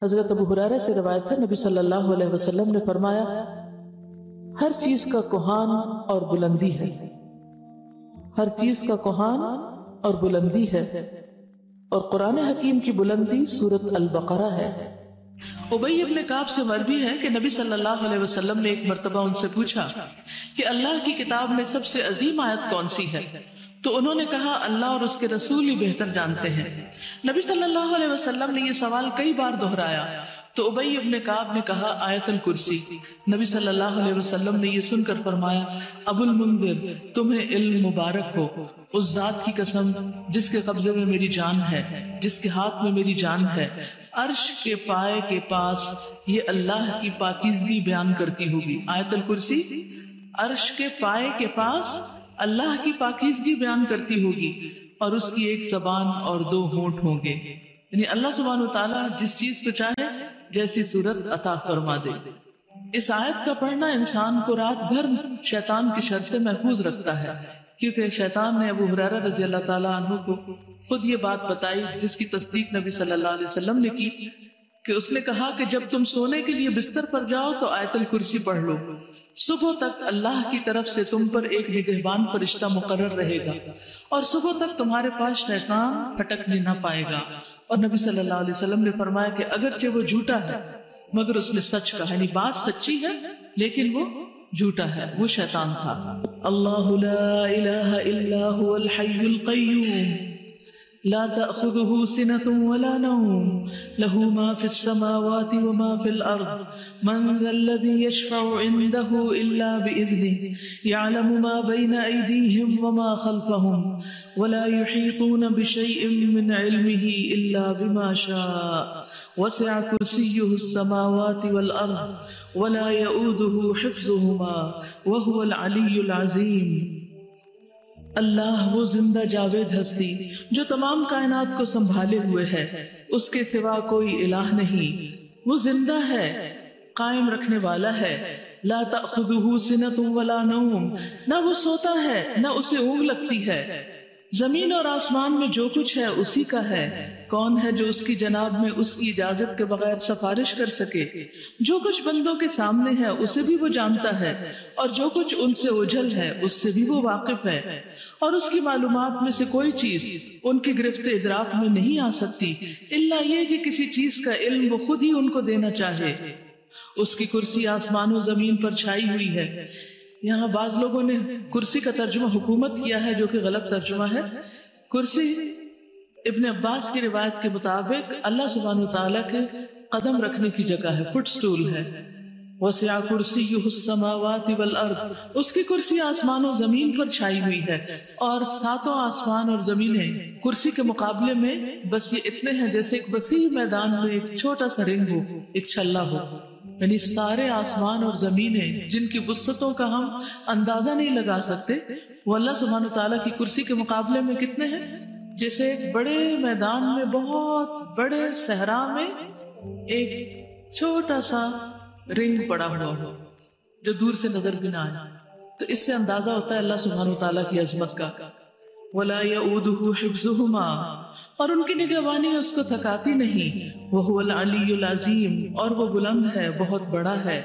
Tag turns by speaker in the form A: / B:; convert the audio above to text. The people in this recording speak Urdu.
A: حضرت ابو ہریرہ سے روایت ہے، نبی صلی اللہ علیہ وسلم نے فرمایا، ہر چیز کا کوہان اور بلندی ہے، ہر چیز کا کوہان اور بلندی ہے، اور قرآن حکیم کی بلندی سورۃ البقرہ ہے۔ ابی ابن کعب سے مروی ہے کہ نبی صلی اللہ علیہ وسلم نے ایک مرتبہ ان سے پوچھا کہ اللہ کی کتاب میں سب سے عظیم آیت کون سی ہے؟ تو انہوں نے کہا، اللہ اور اس کے رسول ہی بہتر جانتے ہیں۔ نبی صلی اللہ علیہ وسلم نے یہ سوال کئی بار دہرایا تو ابی ابن کعب نے کہا، آیت الکرسی۔ نبی صلی اللہ علیہ وسلم نے یہ سن کر فرمایا، ابو المنذر، تمہیں علم مبارک ہو، اس ذات کی قسم جس کے قبضے میں میری جان ہے، جس کے ہاتھ میں میری جان ہے، عرش کے پائے کے پاس یہ اللہ کی پاکیزگی بیان کرتی ہوگی۔ آیت الکرسی عرش کے پائے کے پاس اللہ کی پاکیزگی بیان کرتی ہوگی، اور اس کی ایک زبان اور دو ہونٹ ہوں گے، یعنی اللہ سبحانہ وتعالیٰ جس چیز کو چاہے جیسی صورت عطا فرما دے۔ اس آیت کا پڑھنا انسان کو رات بھر شیطان کی شر سے محفوظ رکھتا ہے، کیونکہ شیطان نے ابو ہریرہ رضی اللہ تعالیٰ عنہ کو خود یہ بات بتائی جس کی تصدیق نبی صلی اللہ علیہ وسلم نے کی، کہ اس نے کہا کہ جب تم سونے کے لیے بستر پر جاؤ تو آیت الکرسی پڑھ لو، صبح تک اللہ کی طرف سے تم پر ایک نگہبان فرشتہ مقرر رہے گا، اور صبح تک تمہارے پاس شیطان پھٹکنے نہ پائے گا۔ اور نبی صلی اللہ علیہ وسلم نے فرمایا کہ اگرچہ وہ جھوٹا ہے مگر اس نے سچ کہا، یعنی بات سچی ہے لیکن وہ جھوٹا ہے، وہ شیطان تھا۔ اللہ لا الہ الا هو الحی القیوم لا تأخذه سنة ولا نوم له ما في السماوات وما في الأرض من ذا الذي يشفع عنده إلا بإذنه يعلم ما بين أيديهم وما خلفهم ولا يحيطون بشيء من علمه إلا بما شاء وسع كرسيه السماوات والأرض ولا يؤوده حفظهما وهو العلي العظيم۔ اللہ وہ زندہ جاوید ہستی جو تمام کائنات کو سنبھالے ہوئے ہے، اس کے سوا کوئی الہ نہیں، وہ زندہ ہے، قائم رکھنے والا ہے، لا تأخذہ سنۃ ولا نوم، نہ وہ سوتا ہے نہ اسے اونگ لگتی ہے، زمین اور آسمان میں جو کچھ ہے اسی کا ہے، کون ہے جو اس کی جناب میں اس کی اجازت کے بغیر سفارش کر سکے؟ جو کچھ بندوں کے سامنے ہے اسے بھی وہ جانتا ہے، اور جو کچھ ان سے اوجھل ہے اس سے بھی وہ واقف ہے، اور اس کی معلومات میں سے کوئی چیز ان کی گرفت ادراک میں نہیں آ سکتی الا یہ کہ کسی چیز کا علم وہ خود ہی ان کو دینا چاہے۔ اس کی کرسی آسمان و زمین پر چھائی ہوئی ہے۔ یہاں بعض لوگوں نے کرسی کا ترجمہ حکومت کیا ہے، جو کہ غلط ترجمہ ہے۔ کرسی ابن عباس کی روایت کے مطابق اللہ سبحانہ وتعالیٰ کے قدم رکھنے کی جگہ ہے، فٹ سٹول ہے۔ وسع کرسیہ السماوات والارض، اس کی کرسی آسمان و زمین پر چھائی ہوئی ہے، اور ساتوں آسمان اور زمینیں کرسی کے مقابلے میں بس یہ اتنے ہیں جیسے ایک وسیع میدان میں ایک چھوٹا سا رنگ ہو، ایک چھلا ہو، یعنی سارے آسمان اور زمینیں جن کی وسعتوں کا ہم اندازہ نہیں لگا سکتے، وہ اللہ سبحانہ تعالیٰ کی کرسی کے مقابلے میں کتنے ہیں؟ جیسے ایک بڑے میدان میں، بہت بڑے صحرا میں ایک چھوٹا سا رنگ پڑا ہوا ہو جو دور سے نظر بھی نہ آئے، تو اس سے اندازہ ہوتا ہے اللہ سبحانہ وتعالیٰ کی عظمت کا۔ وَلَا يَؤُودُهُ حِفْظُهُمَا، اور ان کی نگہبانی اس کو تھکاتی نہیں۔ وَهُوَ الْعَلِيُّ الْعَظِيمُ، اور وہ بلند ہے، بہت بڑا ہے۔